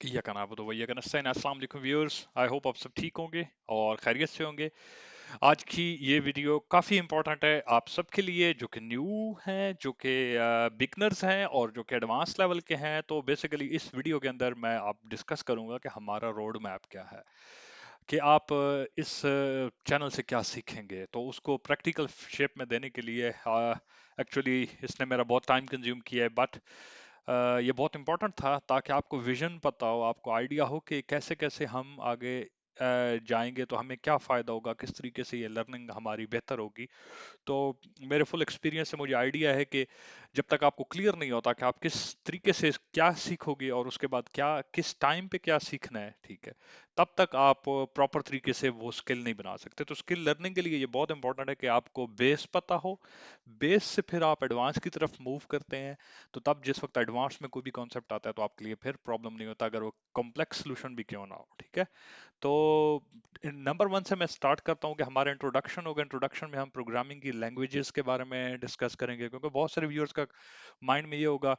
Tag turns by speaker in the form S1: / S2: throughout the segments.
S1: या का नाबुदो वैया का नस्ताइन अस्सलाम वालेकुम व्यूअर्स। आई होप आप सब ठीक होंगे और खैरियत से होंगे। आज की ये वीडियो काफ़ी इंपॉर्टेंट है आप सबके लिए जो कि न्यू हैं, जो कि बिगनर्स हैं और जो कि एडवांस लेवल के हैं। तो बेसिकली इस वीडियो के अंदर मैं आप डिस्कस करूंगा कि हमारा रोड मैप क्या है, कि आप इस चैनल से क्या सीखेंगे। तो उसको प्रैक्टिकल शेप में देने के लिए एक्चुअली इसने मेरा बहुत टाइम कंज्यूम किया है, बट ये बहुत इंपॉर्टेंट था ताकि आपको विजन पता हो, आपको आइडिया हो कि कैसे कैसे हम आगे जाएंगे, तो हमें क्या फ़ायदा होगा, किस तरीके से ये लर्निंग हमारी बेहतर होगी। तो मेरे फुल एक्सपीरियंस से मुझे आइडिया है कि जब तक आपको क्लियर नहीं होता कि आप किस तरीके से क्या सीखोगे और उसके बाद क्या किस टाइम पे क्या सीखना है, ठीक है, तब तक आप प्रॉपर तरीके से वो स्किल नहीं बना सकते। तो स्किल लर्निंग के लिए ये बहुत इंपॉर्टेंट है कि आपको बेस पता हो, बेस से फिर आप एडवांस की तरफ मूव करते हैं। तो तब जिस वक्त एडवांस में कोई भी कॉन्सेप्ट आता है तो आपके लिए फिर प्रॉब्लम नहीं होता, अगर वो कॉम्प्लेक्स सोल्यूशन भी क्यों ना हो, ठीक है। तो नंबर वन से मैं स्टार्ट करता हूँ कि हमारा इंट्रोडक्शन होगा। इंट्रोडक्शन में हम प्रोग्रामिंग की लैंग्वेजेस के बारे में डिस्कस करेंगे, क्योंकि बहुत सारे व्यूअर्स का माइंड में ये होगा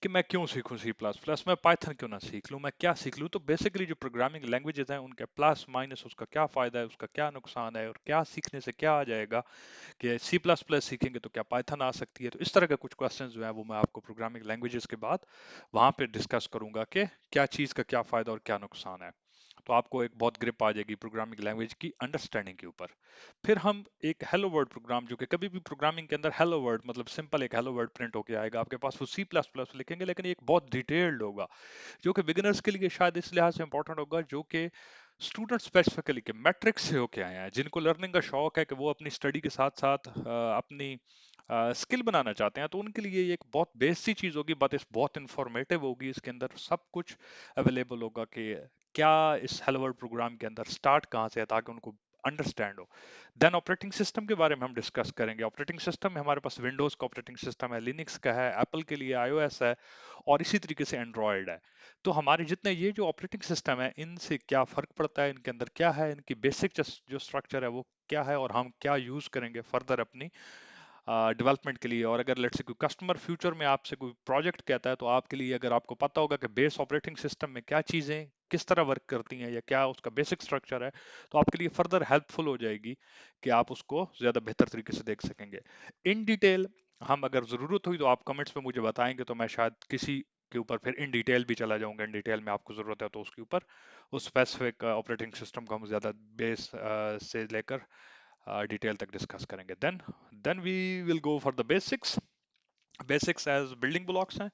S1: कि मैं क्यों सीखूं सी प्लस प्लस, मैं पाइथन क्यों ना सीख लूं, मैं क्या सीख लूं। तो बेसिकली जो प्रोग्रामिंग लैंग्वेजेस हैं उनके प्लस माइनस, उसका क्या फायदा है, उसका क्या नुकसान है, और क्या सीखने से क्या आ जाएगा, कि सी प्लस प्लस सीखेंगे तो क्या पाइथन आ सकती है। तो इस तरह के कुछ क्वेश्चंस जो है वो मैं आपको प्रोग्रामिंग लैंग्वेजेस के बाद वहां पे डिस्कस करूंगा कि क्या चीज़ का क्या फायदा और क्या नुकसान है। तो आपको एक बहुत ग्रिप आ जाएगी प्रोग्रामिंग लैंग्वेज की अंडरस्टैंडिंग के ऊपर। फिर हम एक हेलो वर्ड प्रोग्राम, जो कि कभी भी प्रोग्रामिंग के अंदर हेलो वर्ड मतलब सिंपल एक हेलो वर्ड प्रिंट होके आएगा आपके पास, वो सी प्लस प्लस लिखेंगे, लेकिन ये एक बहुत डिटेल्ड होगा, जो कि बिगिनर्स के लिए शायद इस लिहाज से इंपॉर्टेंट होगा, जो कि स्टूडेंट स्पेसिफिकली के मैट्रिक्स से होके आए हैं, जिनको लर्निंग का शौक है कि वो अपनी स्टडी के साथ साथ अपनी स्किल बनाना चाहते हैं। तो उनके लिए ये एक बहुत बेसिक चीज होगी, बट इस बहुत इंफॉर्मेटिव होगी। इसके अंदर सब कुछ अवेलेबल होगा कि क्या इस हेलो वर्ल्ड प्रोग्राम के अंदर स्टार्ट कहाँ से है, ताकि उनको अंडरस्टैंड हो। देन ऑपरेटिंग सिस्टम के बारे में हम डिस्कस करेंगे। ऑपरेटिंग सिस्टम में हमारे पास विंडोज का ऑपरेटिंग सिस्टम है, लिनक्स का है, एप्पल के लिए आईओएस है, और इसी तरीके से एंड्रॉयड है। तो हमारे जितने ये जो ऑपरेटिंग सिस्टम है, इनसे क्या फर्क पड़ता है, इनके अंदर क्या है, इनकी बेसिक जो स्ट्रक्चर है वो क्या है, और हम क्या यूज करेंगे फर्दर अपनी डेवलपमेंट के लिए। और अगर लेट्स से कोई कस्टमर फ्यूचर में आपसे कोई प्रोजेक्ट कहता है, तो आपके लिए अगर आपको पता होगा कि बेस ऑपरेटिंग सिस्टम में क्या चीज़ें किस तरह वर्क करती हैं या क्या उसका बेसिक स्ट्रक्चर है, तो आपके लिए फर्दर हेल्पफुल हो जाएगी कि आप उसको ज़्यादा बेहतर तरीके से देख सकेंगे। इन डिटेल हम अगर ज़रूरत हुई तो आप कमेंट्स में मुझे बताएंगे, तो मैं शायद किसी के ऊपर फिर इन डिटेल भी चला जाऊंगा। इन डिटेल में आपको ज़रूरत है तो उसके ऊपर उस स्पेसिफिक ऑपरेटिंग सिस्टम को हम ज़्यादा बेस से लेकर डिटेल तक डिस्कस करेंगे। Then we will go for the basics. Basics as building blocks हैं,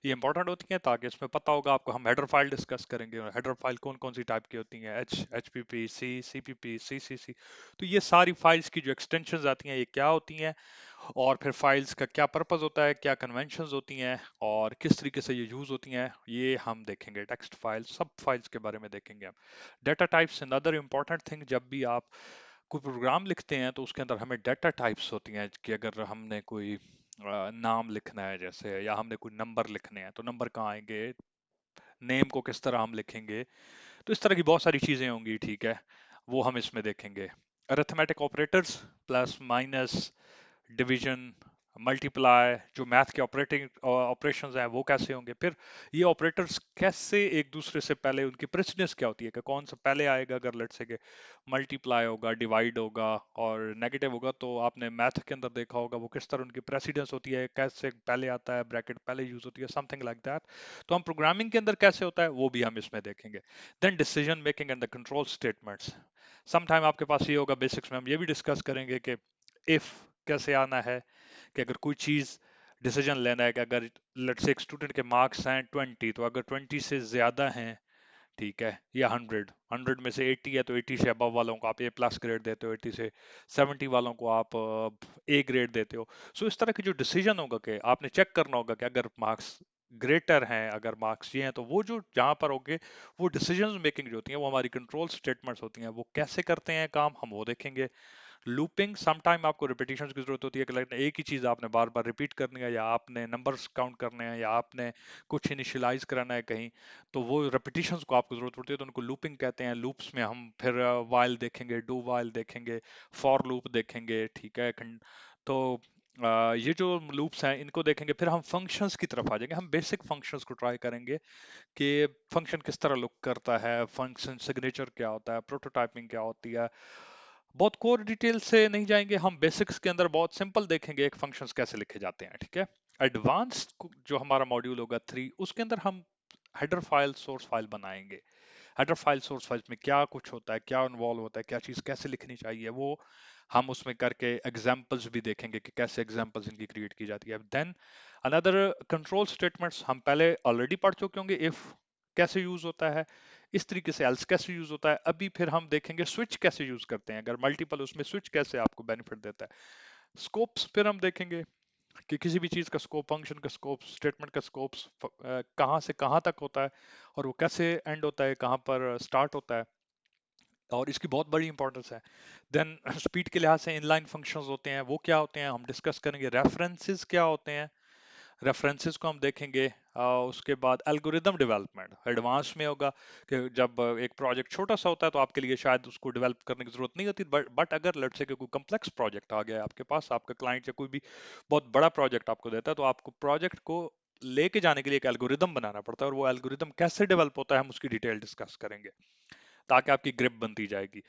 S1: ये इंपॉर्टेंट होती हैं ताकि इसमें पता होगा आपको। हम हेडर फाइल डिस्कस करेंगे, और हेडर फाइल कौन कौन सी टाइप की होती हैं, H P P, C P P, C C. तो ये सारी फाइल्स की जो एक्सटेंशंस आती हैं ये क्या होती हैं, और फिर फाइल्स का क्या पर्पस होता है, क्या कन्वेंशंस होती हैं, और किस तरीके से ये यूज होती हैं, ये हम देखेंगे। टेक्स्ट फाइल, सब फाइल्स के बारे में देखेंगे हम। Data types another important thing. जब भी आप कोई प्रोग्राम लिखते हैं तो उसके अंदर हमें डेटा टाइप्स होती हैं, कि अगर हमने कोई नाम लिखना है जैसे, या हमने कोई नंबर लिखने हैं तो नंबर कहाँ आएंगे, नेम को किस तरह हम लिखेंगे। तो इस तरह की बहुत सारी चीजें होंगी, ठीक है, वो हम इसमें देखेंगे। Arithmetic operators, plus minus, division, multiply, जो मैथ के ऑपरेटिंग ऑपरेशंस हैं वो कैसे होंगे। फिर ये ऑपरेटर्स कैसे एक दूसरे से पहले, उनकी प्रेसिडेंस क्या होती है, कि कौन सा पहले आएगा। अगर लेट्स से मल्टीप्लाई होगा, डिवाइड होगा और नेगेटिव होगा, तो आपने मैथ के अंदर देखा होगा वो किस तरह उनकी प्रेसिडेंस होती है, कैसे पहले आता है, ब्रैकेट पहले यूज होती है, समथिंग लाइक दैट। तो हम प्रोग्रामिंग के अंदर कैसे होता है वो भी हम इसमें देखेंगे। Then decision making and the control statements. Sometime आपके पास ये होगा, बेसिक्स में हम ये भी डिस्कस करेंगे कि इफ कैसे आना है, कि अगर कोई चीज डिसीजन लेना है, कि अगर लेट्स से एक स्टूडेंट के मार्क्स हैं 20, तो अगर 20 से ज्यादा हैं, ठीक है, या 100 में से 80 है, तो 80 से अबव वालों को आप ए प्लस ग्रेड देते हो, 80 से 70 वालों को आप ए ग्रेड देते हो। सो इस तरह की जो डिसीजन होगा, कि आपने चेक करना होगा कि अगर मार्क्स ग्रेटर हैं, अगर मार्क्स ये हैं, तो वो जो जहां पर होंगे वो डिसीजन मेकिंग जो होती है, वो हमारी कंट्रोल स्टेटमेंट्स होती हैं, वो कैसे करते हैं काम, हम वो देखेंगे। लूपिंग, सम टाइम आपको रिपीटिशन की जरूरत होती है, कि like एक ही चीज आपने बार बार रिपीट करनी है, या आपने नंबर्स काउंट करने हैं, या आपने कुछ इनिशियलाइज कराना है कहीं, तो वो रिपीटिशंस को आपको जरूरत पड़ती है, तो उनको लूपिंग कहते हैं। लूप्स में हम फिर वाइल देखेंगे, डू वाइल देखेंगे, फॉर लूप देखेंगे, ठीक है। तो ये जो लूप्स हैं इनको देखेंगे, फिर हम फंक्शंस की तरफ आ जाएंगे। हम बेसिक फंक्शंस को ट्राई करेंगे कि फंक्शन किस तरह लुक करता है, फंक्शन सिग्नेचर क्या होता है, प्रोटोटाइपिंग क्या होती है। बहुत कोर डिटेल से नहीं जाएंगे, हम बेसिक्स के अंदर बहुत सिंपल देखेंगे एक फंक्शंस कैसे लिखे जाते हैं, ठीक है। एडवांस्ड जो हमारा मॉड्यूल होगा 3, उसके अंदर हम हेडर फाइल, सोर्स फाइल बनाएंगे। हेडर फाइल, सोर्स फाइल में क्या कुछ होता है, क्या इन्वॉल्व होता है, क्या चीज़ कैसे लिखनी चाहिए, वो हम उसमें करके एग्जाम्पल्स भी देखेंगे कि कैसे एग्जाम्पल्स इनकी क्रिएट की जाती है। देन अनदर कंट्रोल स्टेटमेंट्स हम पहले ऑलरेडी पढ़ चुके होंगे। इफ कैसे यूज होता है, इस तरीके से एल्स कैसे यूज होता है। अभी फिर हम देखेंगे स्विच कैसे यूज करते हैं, अगर मल्टीपल उसमें स्विच कैसे आपको बेनिफिट देता है। स्कोप्स फिर हम देखेंगे कि किसी भी चीज का स्कोप, फंक्शन का स्कोप, स्टेटमेंट का स्कोप कहाँ से कहाँ तक होता है, और वो कैसे एंड होता है, कहाँ पर स्टार्ट होता है, और इसकी बहुत बड़ी इंपॉर्टेंस है। देन स्पीड के लिहाज से इनलाइन फंक्शंस होते हैं, वो क्या होते हैं हम डिस्कस करेंगे। रेफरेंसेस क्या होते हैं, रेफरेंसेस को हम देखेंगे। उसके बाद एल्गोरिदम डेवलपमेंट एडवांस में होगा कि जब एक प्रोजेक्ट छोटा सा होता है तो आपके लिए शायद उसको डेवलप करने की जरूरत नहीं होती, बट अगर लेट्स से कोई कम्प्लेक्स प्रोजेक्ट आ गया है आपके पास, आपका क्लाइंट या कोई भी बहुत बड़ा प्रोजेक्ट आपको देता है, तो आपको प्रोजेक्ट को लेके जाने के लिए एक एल्गोरिदम बनाना पड़ता है, और वो एल्गोरिदम कैसे डेवलप होता है हम उसकी डिटेल डिस्कस करेंगे, ताकि आपकी ग्रिप बनती जाएगी।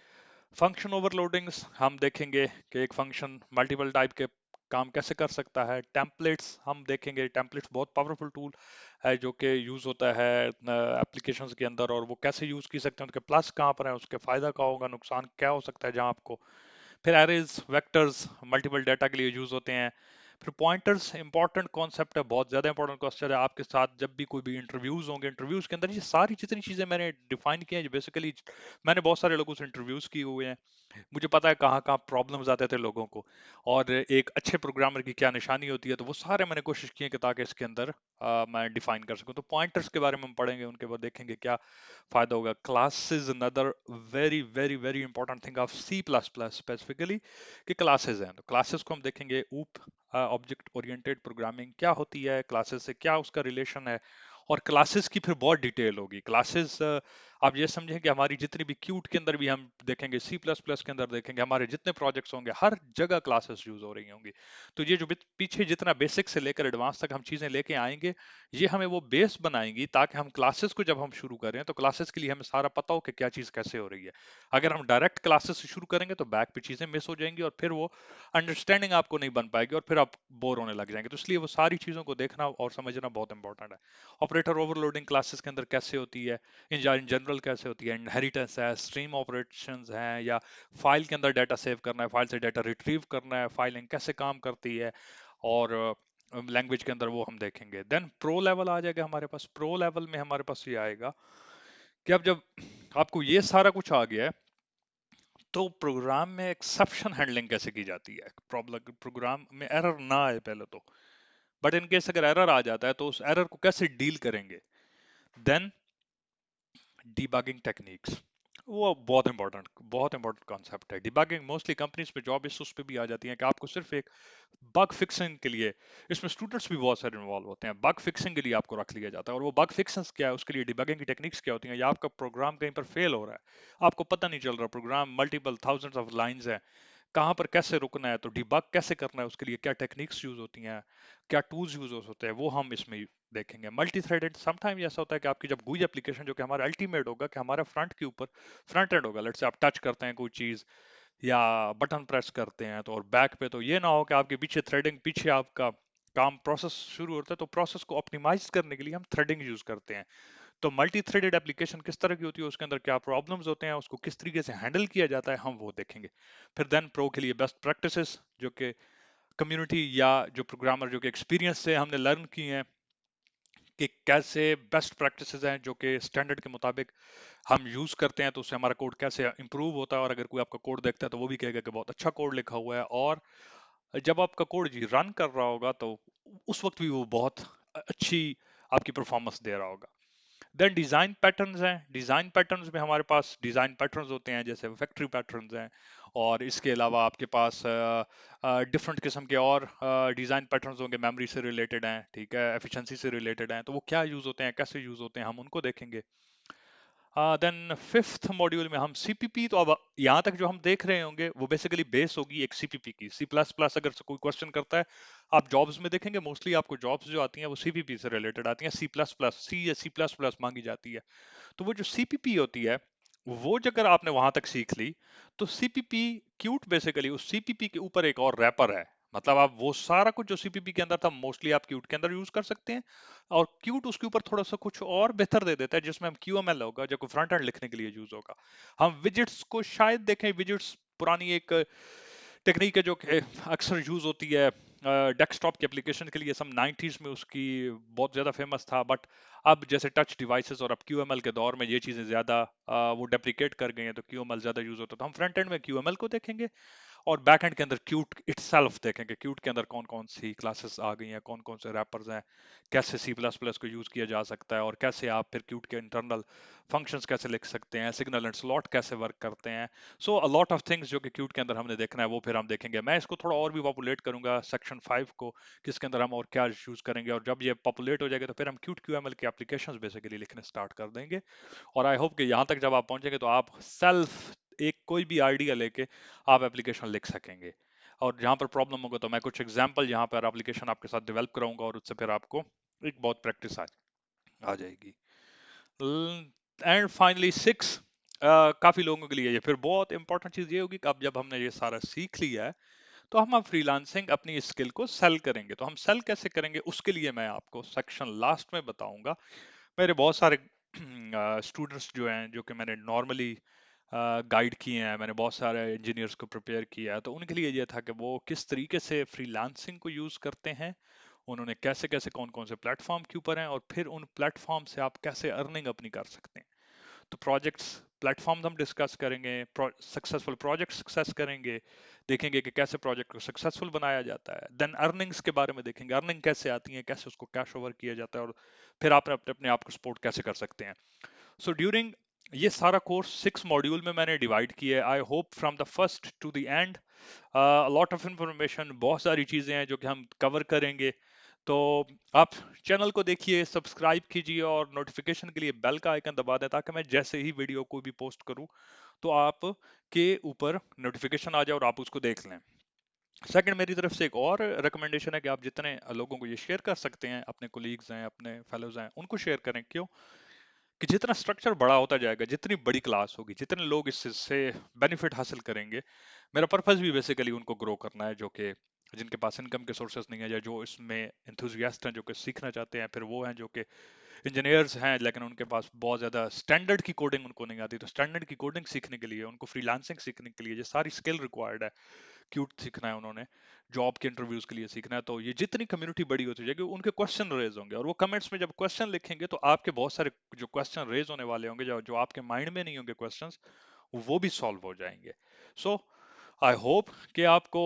S1: फंक्शन ओवरलोडिंग्स हम देखेंगे कि एक फंक्शन मल्टीपल टाइप के काम कैसे कर सकता है। टेम्पलेट्स हम देखेंगे, टेम्पलेट्स बहुत पावरफुल टूल है जो कि यूज होता है एप्लीकेशंस के अंदर, और वो कैसे यूज की सकते हैं, उनके प्लस कहाँ पर है, उसके फायदा क्या होगा, नुकसान क्या हो सकता है जहाँ आपको। फिर एरेज, वेक्टर्स मल्टीपल डाटा के लिए यूज होते हैं। फिर पॉइंटर्स इंपॉर्टेंट कॉन्सेप्ट है, बहुत ज्यादा इंपॉर्टेंट कॉन्सेप्ट है आपके साथ जब भी कोई भी इंटरव्यूज होंगे। इंटरव्यूज के अंदर ये सारी जितनी चीजें मैंने डिफाइन की हैं, बेसिकली मैंने बहुत सारे लोगों से इंटरव्यूज किए हुए हैं, मुझे पता है कहाँ कहाँ प्रॉब्लम्स आते थे लोगों को, और एक अच्छे प्रोग्रामर की क्या निशानी होती है, तो वो सारे मैंने कोशिश की है कि ताकि इसके अंदर मैं डिफाइन कर सकूं। तो पॉइंटर्स के बारे में हम पढ़ेंगे, उनके बाद देखेंगे क्या फायदा होगा। Classes another very very very important thing of C plus plus specifically, कि क्लासेस हैं, तो क्लासेस को हम देखेंगे। ऊप ऑब्जेक्ट ओरिएंटेड प्रोग्रामिंग क्या होती है, क्लासेस से क्या उसका रिलेशन है, और क्लासेस की फिर बहुत डिटेल होगी। क्लासेस आप ये समझें कि हमारी जितनी भी क्यूट के अंदर भी हम देखेंगे, सी प्लस प्लस के अंदर देखेंगे, हमारे जितने प्रोजेक्ट्स होंगे हर जगह क्लासेस यूज हो रही होंगी। तो ये जो पीछे जितना बेसिक से लेकर एडवांस तक हम चीजें लेके आएंगे, ये हमें वो बेस बनाएंगी, ताकि हम क्लासेस को जब हम शुरू करें तो क्लासेस के लिए हमें सारा पता हो कि क्या चीज कैसे हो रही है। अगर हम डायरेक्ट क्लासेस से शुरू करेंगे तो बैक पे चीजें मिस हो जाएंगी, और फिर वो अंडरस्टैंडिंग आपको नहीं बन पाएगी, और फिर आप बोर होने लग जाएंगे। तो इसलिए वो सारी चीजों को देखना और समझना बहुत इंपॉर्टेंट है। ऑपरेटर ओवरलोडिंग क्लासेस के अंदर कैसे होती है, इन जनरल कैसे होती है, इनहेरिटेंस है, स्ट्रीम ऑपरेशंस हैं, या फाइल के अंदर डाटा सेव करना है, फाइल से डाटा रिट्रीव करना है, फाइलिंग कैसे काम करती है, और लैंग्वेज के अंदर वो हम देखेंगे। देन प्रो लेवल आ जाएगा हमारे पास। प्रो लेवल में हमारे पास ये आएगा कि अब जब आपको ये सारा कुछ आ गया है, तो प्रोग्राम में एक्सेप्शन हैंडलिंग कैसे की जाती है, प्रॉब्लम प्रोग्राम में एरर ना आए पहले तो, बट इन केस अगर एरर आ जाता है तो उस एरर को कैसे डील करेंगे। देन डिबगिंग टेक्निक्स, वो बहुत इंपॉर्टेंट कॉन्सेप्ट है। डिबगिंग मोस्टली कंपनीज पे जॉब इस उस पे भी आ जाती है कि आपको सिर्फ एक बग फिक्सिंग के लिए, इसमें स्टूडेंट्स भी बहुत सारे इन्वॉल्व होते हैं, बग फिक्सिंग के लिए आपको रख लिया जाता है। और वो बग फिक्सिंग क्या है, उसके लिए डिबगिंग की टेक्निक्स क्या होती हैं, या आपका प्रोग्राम कहीं पर फेल हो रहा है, आपको पता नहीं चल रहा, program multiple thousands of lines है, कहाँ पर कैसे रुकना है, तो डिबग कैसे करना है, उसके लिए क्या टेक्निक्स यूज होती हैं, क्या टूल्स यूज होते हैं, वो हम इसमें देखेंगे। मल्टी थ्रेडेड समटाइम ऐसा होता है कि आपकी जब GUI एप्लीकेशन, जो कि हमारा अल्टीमेट होगा कि हमारा फ्रंट के ऊपर फ्रंट एंड होगा, लेट्स से आप टच करते हैं कोई चीज या बटन प्रेस करते हैं, तो और बैक पे, तो ये ना हो कि आपके पीछे थ्रेडिंग, पीछे आपका काम प्रोसेस शुरू होता है, तो प्रोसेस को ऑप्टिमाइज करने के लिए हम थ्रेडिंग यूज करते हैं। तो मल्टी थ्रेडेड एप्लीकेशन किस तरह की होती है, उसके अंदर क्या प्रॉब्लम्स होते हैं, उसको किस तरीके से हैंडल किया जाता है, हम वो देखेंगे। फिर देन प्रो के लिए बेस्ट प्रैक्टिसेस, जो कि कम्युनिटी या जो प्रोग्रामर जो कि एक्सपीरियंस से हमने लर्न की हैं, कि कैसे बेस्ट प्रैक्टिसेस हैं जो कि स्टैंडर्ड के मुताबिक हम यूज करते हैं, तो उससे हमारा कोड कैसे इंप्रूव होता है। और अगर कोई आपका कोड देखता है तो वो भी कहेगा कि बहुत अच्छा कोड लिखा हुआ है, और जब आपका कोड जी रन कर रहा होगा तो उस वक्त भी वो बहुत अच्छी आपकी परफॉर्मेंस दे रहा होगा। देन डिजाइन पैटर्न्स हैं। डिजाइन पैटर्न्स में हमारे पास डिजाइन पैटर्न्स होते हैं, जैसे फैक्ट्री पैटर्न्स हैं, और इसके अलावा आपके पास डिफरेंट किस्म के और डिजाइन पैटर्न्स होंगे, मेमोरी से रिलेटेड हैं, ठीक है, एफिशिएंसी से रिलेटेड हैं, तो वो क्या यूज होते हैं, कैसे यूज होते हैं, हम उनको देखेंगे। देन फिफ्थ मॉड्यूल में हम सीपीपी, तो अब यहाँ तक जो हम देख रहे होंगे वो बेसिकली बेस होगी एक सीपीपी की। सी प्लस प्लस अगर कोई क्वेश्चन करता है, आप जॉब्स में देखेंगे मोस्टली आपको जॉब्स जो आती हैं वो सीपीपी से रिलेटेड आती हैं, सी प्लस प्लस, सी या सी प्लस प्लस मांगी जाती है। तो वो जो सीपीपी होती है, वो अगर आपने वहां तक सीख ली, तो सीपीपी क्यूट बेसिकली उस सीपीपी के ऊपर एक और रैपर है। मतलब आप वो सारा कुछ जो सीपीपी के अंदर था मोस्टली आप क्यूट के अंदर यूज कर सकते हैं, और क्यूट उसके ऊपर थोड़ा सा कुछ और बेहतर दे देता है, जिसमें हम क्यूएमएल होगा जो फ्रंट एंड लिखने के लिए यूज होगा। हम विजिट्स को शायद देखें, विजिट्स पुरानी एक टेक्निक है जो कि अक्सर यूज होती है डेस्कटॉप की एप्लीकेशन के लिए। सम 90s में उसकी बहुत ज्यादा फेमस था, बट अब जैसे टच डिवाइसेस और अब क्यूएमएल के दौर में ये चीजें ज्यादा वो डेप्रिकेट कर गई हैं, तो क्यूएमएल ज्यादा यूज होता है। तो हम फ्रंट एंड में क्यूएमएल को देखेंगे, और बैक एंड के अंदर क्यूट इटसेल्फ देखेंगे, क्यूट के अंदर कौन कौन सी क्लासेस आ गई हैं, कौन कौन से रैपर्स हैं, कैसे सी प्लस प्लस को यूज किया जा सकता है, और कैसे आप फिर क्यूट के इंटरनल फंक्शंस कैसे लिख सकते हैं, सिग्नल एंड स्लॉट कैसे वर्क करते हैं। सो अ लॉट ऑफ थिंग्स जो कि क्यूट के अंदर हमने देखना है वो फिर हम देखेंगे। मैं इसको थोड़ा और भी पॉपुलेट करूंगा सेक्शन 5 को, किसके अंदर हम और क्या यूज करेंगे, और जब ये पॉपुलेट हो जाएगा तो फिर हम क्यूट क्यूएमएल की एप्लीकेशंस बेसिकली लिखने स्टार्ट कर देंगे। और आई होप कि यहाँ तक जब आप पहुंचेंगे तो आप सेल्फ एक कोई भी आइडिया लेके आप एप्लीकेशन लिख सकेंगे। और जहाँ पर प्रॉब्लम होगा तो मैं कुछ एग्जांपल यहाँ पर एप्लीकेशन आपके साथ डेवलप कराऊंगा, और उससे फिर आपको एक बहुत प्रैक्टिस आ जाएगी। एंड फाइनली सिक्स, काफी लोगों के लिए ये फिर बहुत इंपॉर्टेंट चीज ये होगी कि अब जब हमने ये सारा सीख लिया है, तो हम अब फ्रीलांसिंग अपनी स्किल को सेल करेंगे। तो हम सेल कैसे करेंगे उसके लिए मैं आपको सेक्शन लास्ट में बताऊंगा। मेरे बहुत सारे स्टूडेंट्स जो हैं, जो कि मैंने नॉर्मली गाइड किए हैं, मैंने बहुत सारे इंजीनियर्स को प्रिपेयर किया है, तो उनके लिए ये था कि वो किस तरीके से फ्रीलांसिंग को यूज करते हैं, उन्होंने कैसे कैसे कौन कौन से प्लेटफॉर्म के ऊपर हैं, और फिर उन प्लेटफॉर्म से आप कैसे अर्निंग अपनी कर सकते हैं। तो प्रोजेक्ट्स प्लेटफॉर्म हम डिस्कस करेंगे, सक्सेसफुल प्रोजेक्ट सक्सेस करेंगे, देखेंगे कि कैसे प्रोजेक्ट को सक्सेसफुल बनाया जाता है। देन अर्निंग्स के बारे में देखेंगे, अर्निंग कैसे आती है, कैसे उसको कैश ओवर किया जाता है, और फिर आप अपने अपने आप को सपोर्ट कैसे कर सकते हैं। सो ड्यूरिंग ये सारा कोर्स 6 मॉड्यूल में मैंने डिवाइड किया है। I hope from the first to the end lot of information, बहुत सारी चीजें हैं जो कि हम कवर करेंगे। तो आप चैनल को देखिए, सब्सक्राइब कीजिए, और नोटिफिकेशन के लिए बेल का आइकन दबा दें, ताकि मैं जैसे ही वीडियो को भी पोस्ट करूं तो आप के ऊपर नोटिफिकेशन आ जाए और आप उसको देख लें। सेकंड, मेरी तरफ से एक और रिकमेंडेशन है कि आप जितने लोगों को ये शेयर कर सकते हैं, अपने कोलीग्स हैं, अपने फेलोज हैं, उनको शेयर करें। क्यों? कि जितना स्ट्रक्चर बड़ा होता जाएगा, जितनी बड़ी क्लास होगी, जितने लोग इससे बेनिफिट हासिल करेंगे, मेरा पर्पस भी बेसिकली उनको ग्रो करना है, जो कि जिनके पास इनकम के सोर्सेज नहीं है, या जो इसमें एंथुजियास्ट हैं, जो कि सीखना चाहते हैं, फिर वो हैं जो कि इंजीनियर्स हैं लेकिन उनके पास बहुत ज़्यादा स्टैंडर्ड की कोडिंग उनको नहीं आती। तो स्टैंडर्ड की कोडिंग सीखने के लिए, उनको फ्रीलांसिंग सीखने के लिए ये सारी स्किल रिक्वायर्ड है। क्यूट सीखना है उन्होंने, जॉब के इंटरव्यूज के लिए सीखना है, तो ये जितनी कम्युनिटी बड़ी होती जाएगी उनके क्वेश्चन रेज होंगे, और वो कमेंट्स में जब क्वेश्चन लिखेंगे तो आपके बहुत सारे जो क्वेश्चन रेज होने वाले होंगे, जो जो आपके माइंड में नहीं होंगे क्वेश्चंस, वो भी सॉल्व हो जाएंगे। सो आई होप कि आपको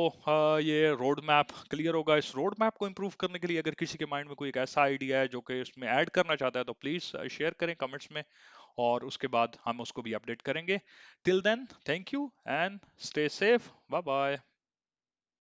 S1: ये रोड मैप क्लियर होगा। इस रोड मैप को इम्प्रूव करने के लिए अगर किसी के माइंड में कोई एक ऐसा आइडिया है जो कि इसमें ऐड करना चाहता है, तो प्लीज शेयर करें कमेंट्स में, और उसके बाद हम उसको भी अपडेट करेंगे। Till then, thank you and stay safe, bye bye.